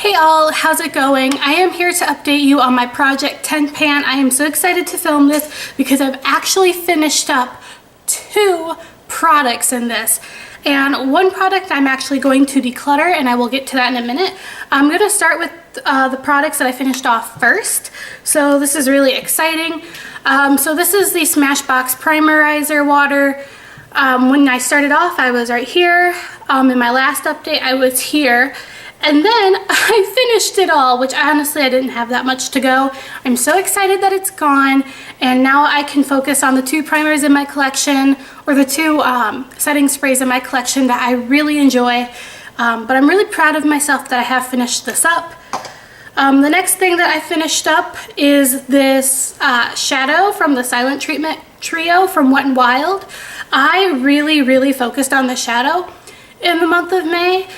Hey all, how's it going? I am here to update you on my Project 10 pan. I am so excited to film this because I've actually finished up 2 products in this. And one product I'm actually going to declutter, and I will get to that in a minute. I'm going to start with the products that I finished off first. So this is really exciting. So this is the Smashbox Primerizer Water. When I started off, I was right here. In my last update, I was here. And then I finished it all, which honestly I didn't have that much to go. I'm so excited that it's gone, and now I can focus on the 2 primers in my collection, or the 2 setting sprays in my collection that I really enjoy. But I'm really proud of myself that I have finished this up. The next thing that I finished up is this shadow from the Silent Treatment Trio from Wet n Wild. I really focused on the shadow in the month of May.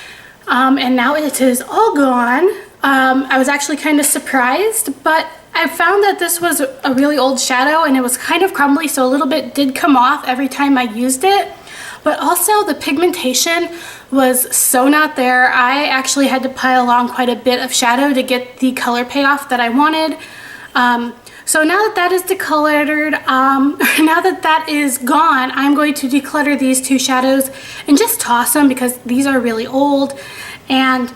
And now it is all gone. I was actually kind of surprised, but I found that this was a really old shadow and it was kind of crumbly, so a little bit did come off every time I used it. But also the pigmentation was so not there. I actually had to pile on quite a bit of shadow to get the color payoff that I wanted. So now that that is decluttered, now that that is gone, I'm going to declutter these 2 shadows and just toss them because these are really old and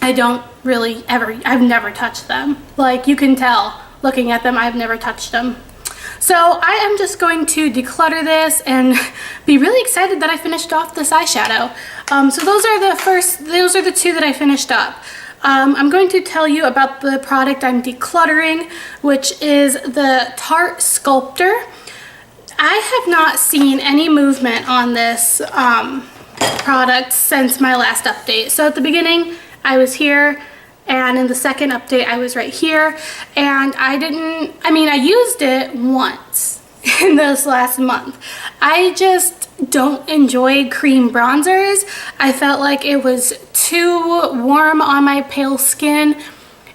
I don't really I've never touched them. Like you can tell looking at them, I've never touched them. So I am just going to declutter this and be really excited that I finished off this eyeshadow. So those are the 2 that I finished up. I'm going to tell you about the product I'm decluttering, which is the Tarte Sculptor. I have not seen any movement on this product since my last update. So at the beginning, I was here, and in the second update, I was right here, and I used it once in this last month. I just don't enjoy cream bronzers. I felt like it was too warm on my pale skin.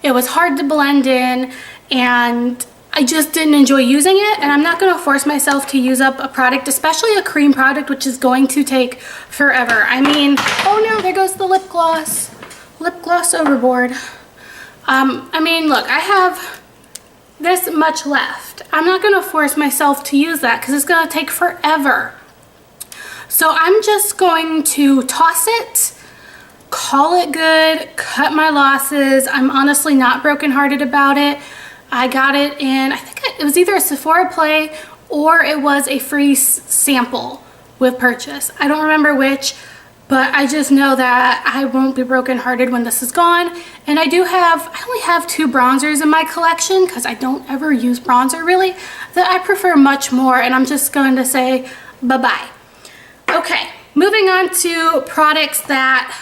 It was hard to blend in, and I just didn't enjoy using it, and I'm not going to force myself to use up a product, especially a cream product, which is going to take forever. I mean, oh no, there goes the lip gloss. Lip gloss overboard. I mean, look, I have this much left. I'm not going to force myself to use that because it's going to take forever. So I'm just going to toss it, call it good, cut my losses. I'm honestly not brokenhearted about it. I got it in, I think it was either a Sephora Play or it was a free sample with purchase. I don't remember which, but I just know that I won't be brokenhearted when this is gone. And I only have 2 bronzers in my collection because I don't ever use bronzer really, that I prefer much more, and I'm just going to say bye-bye. Okay, moving on to products that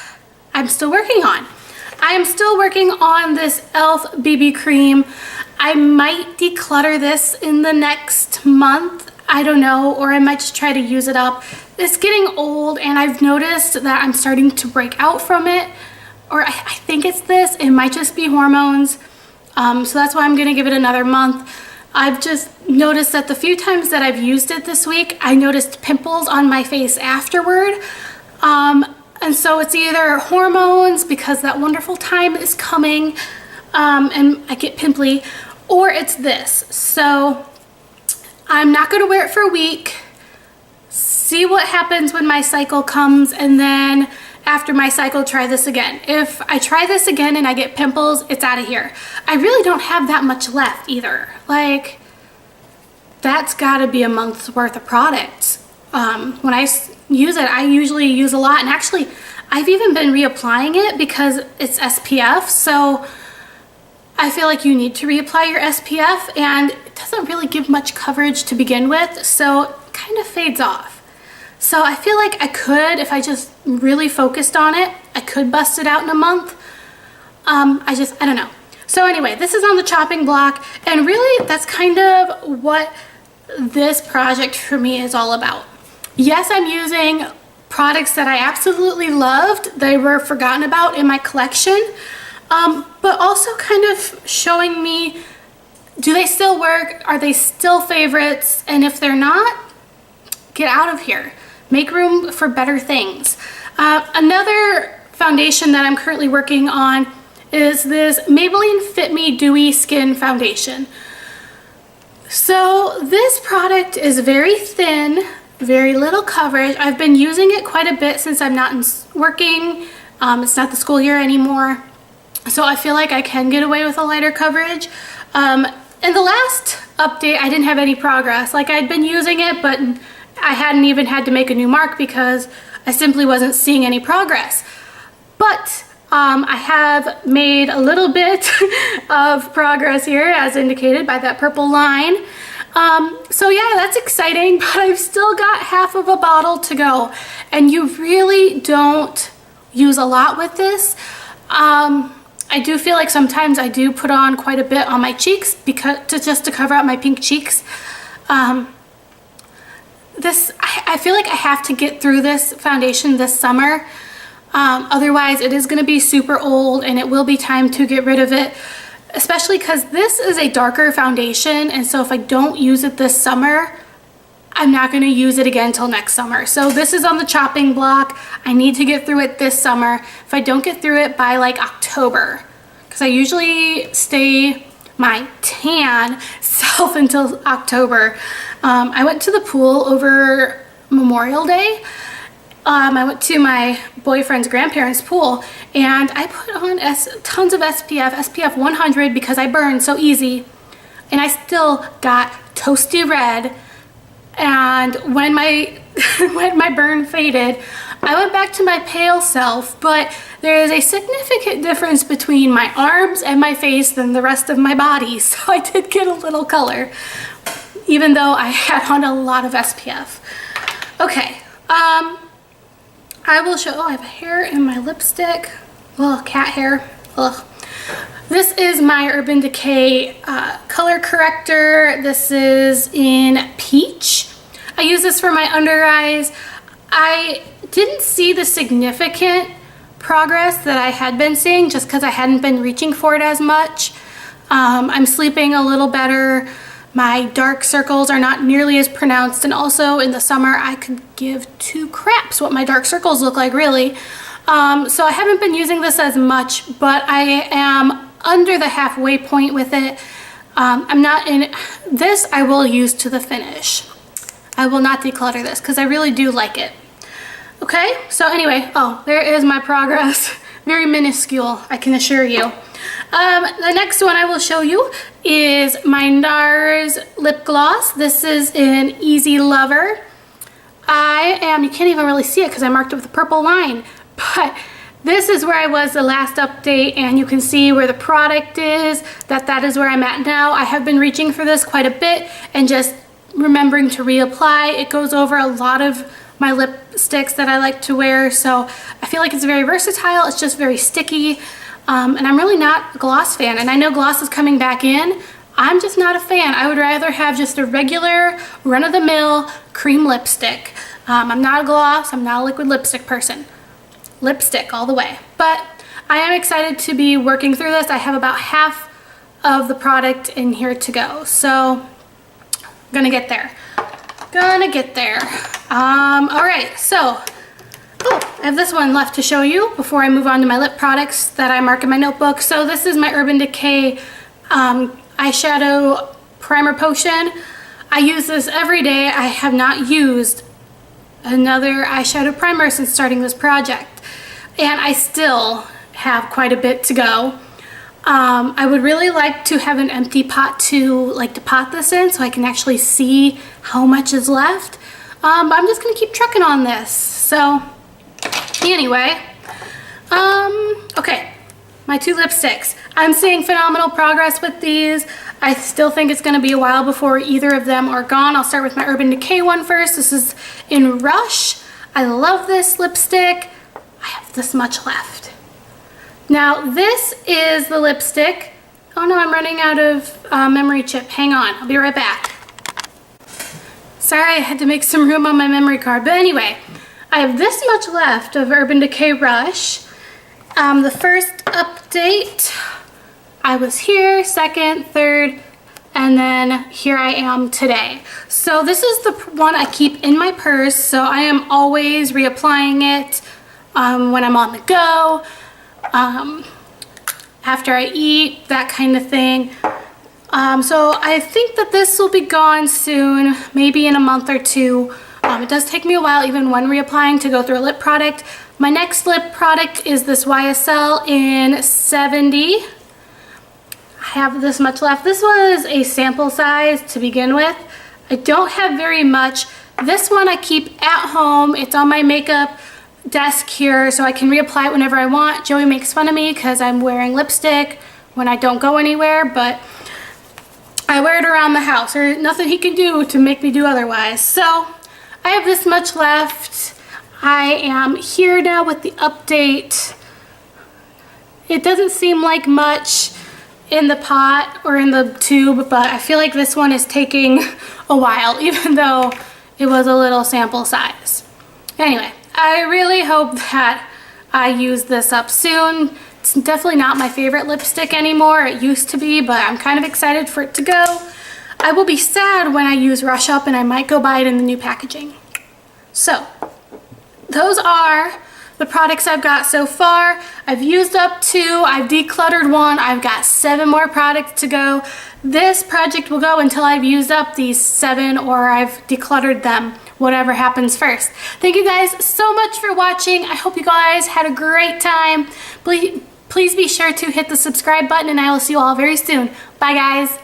I'm still working on. I am still working on this e.l.f. BB cream. I might declutter this in the next month. I don't know, or I might just try to use it up. It's getting old, and I've noticed that I'm starting to break out from it, or I think it's this. It might just be hormones. So that's why I'm gonna give it another month. I've just noticed that the few times that I've used it this week, I noticed pimples on my face afterward. And so it's either hormones because that wonderful time is coming and I get pimply, or it's this. So I'm not going to wear it for a week, see what happens when my cycle comes, and then after my cycle, try this again. If I try this again and I get pimples, it's out of here. I really don't have that much left either. Like, that's got to be a month's worth of product. When I use it, I usually use a lot, and actually I've even been reapplying it because it's SPF, so I feel like you need to reapply your SPF, and it doesn't really give much coverage to begin with, so it kind of fades off. So I feel like I could, if I just really focused on it, I could bust it out in a month. I don't know. So anyway, this is on the chopping block, and really that's kind of what this project for me is all about. Yes, I'm using products that I absolutely loved. They were forgotten about in my collection, but also kind of showing me, do they still work? Are they still favorites? And if they're not, get out of here. Make room for better things. Another foundation that I'm currently working on is this Maybelline Fit Me Dewy Skin Foundation. So this product is very thin, very little coverage. I've been using it quite a bit since I'm not working. It's not the school year anymore. So I feel like I can get away with a lighter coverage. In the last update, I didn't have any progress. Like, I'd been using it, but I hadn't even had to make a new mark because I simply wasn't seeing any progress. But I have made a little bit of progress here, as indicated by that purple line. So yeah, that's exciting, but I've still got half of a bottle to go. And you really don't use a lot with this. I do feel like sometimes I do put on quite a bit on my cheeks just to cover up my pink cheeks. I feel like I have to get through this foundation this summer. Otherwise it is going to be super old and it will be time to get rid of it, especially because this is a darker foundation, and so if I don't use it this summer, I'm not going to use it again till next summer. So this is on the chopping block. I need to get through it this summer. If I don't get through it by like October, because I usually stay my tan self until October. I went to the pool over Memorial Day. I went to my boyfriend's grandparents' pool and I put on tons of SPF 100 because I burn so easy, and I still got toasty red. And when my burn faded, I went back to my pale self, but there is a significant difference between my arms and my face than the rest of my body, so I did get a little color, even though I had on a lot of SPF. Okay, I will show, oh, I have hair in my lipstick. Ugh, cat hair, ugh. This is my Urban Decay color corrector. This is in Peach. I use this for my under eyes. I didn't see the significant progress that I had been seeing just because I hadn't been reaching for it as much. I'm sleeping a little better. My dark circles are not nearly as pronounced, and also in the summer I could give two craps what my dark circles look like, really. So I haven't been using this as much, but I am under the halfway point with it. I'm not in this. I will use to the finish. I will not declutter this because I really do like it. Okay, so anyway, oh, there is my progress. Very minuscule, I can assure you. The next one I will show you is my NARS lip gloss. This is in Easy Lover. You can't even really see it because I marked it with a purple line, but this is where I was the last update, and you can see where the product is, that is where I'm at now. I have been reaching for this quite a bit and just remembering to reapply. It goes over a lot of my lipsticks that I like to wear, so I feel like it's very versatile. It's just very sticky, and I'm really not a gloss fan, and I know gloss is coming back in. I'm just not a fan. I would rather have just a regular run-of-the-mill cream lipstick. I'm not a gloss, I'm not a liquid lipstick person. Lipstick all the way. But I am excited to be working through this. I have about half of the product in here to go, so I'm gonna get there. All right, so I have this one left to show you before I move on to my lip products that I mark in my notebook. So this is my Urban Decay eyeshadow primer potion. I use this every day. I have not used another eyeshadow primer since starting this project, and I still have quite a bit to go. I would really like to have an empty pot to pot this in so I can actually see how much is left, but I'm just gonna keep trucking on this. So anyway, okay, my two lipsticks. I'm seeing phenomenal progress with these. I still think it's gonna be a while before either of them are gone. I'll start with my Urban Decay one first. This is in Rush. I love this lipstick. I have this much left. Now this is the lipstick. Oh no, I'm running out of memory chip. Hang on, I'll be right back. Sorry, I had to make some room on my memory card. But anyway, I have this much left of Urban Decay Rush. The first update, I was here, second, third, and then here I am today. So this is the one I keep in my purse, so I am always reapplying it when I'm on the go. I after I eat, that kind of thing. So I think that this will be gone soon, maybe in a month or two. It does take me a while, even when reapplying, to go through a lip product. My next lip product is this YSL in 70. I have this much left. This was a sample size to begin with. I don't have very much. This one I keep at home. It's on my makeup desk here, so I can reapply it whenever I want. Joey makes fun of me because I'm wearing lipstick when I don't go anywhere, but I wear it around the house. There's nothing he can do to make me do otherwise. So I have this much left. I am here now with the update. It doesn't seem like much in the pot or in the tube, but I feel like this one is taking a while, even though it was a little sample size. Anyway, I really hope that I use this up soon. It's definitely not my favorite lipstick anymore. It used to be, but I'm kind of excited for it to go. I will be sad when I use Rush Up, and I might go buy it in the new packaging. So, those are the products I've got so far. I've used up 2, I've decluttered 1, I've got 7 more products to go. This project will go until I've used up these 7 or I've decluttered them, whatever happens first. Thank you guys so much for watching. I hope you guys had a great time. Please be sure to hit the subscribe button, and I will see you all very soon. Bye guys.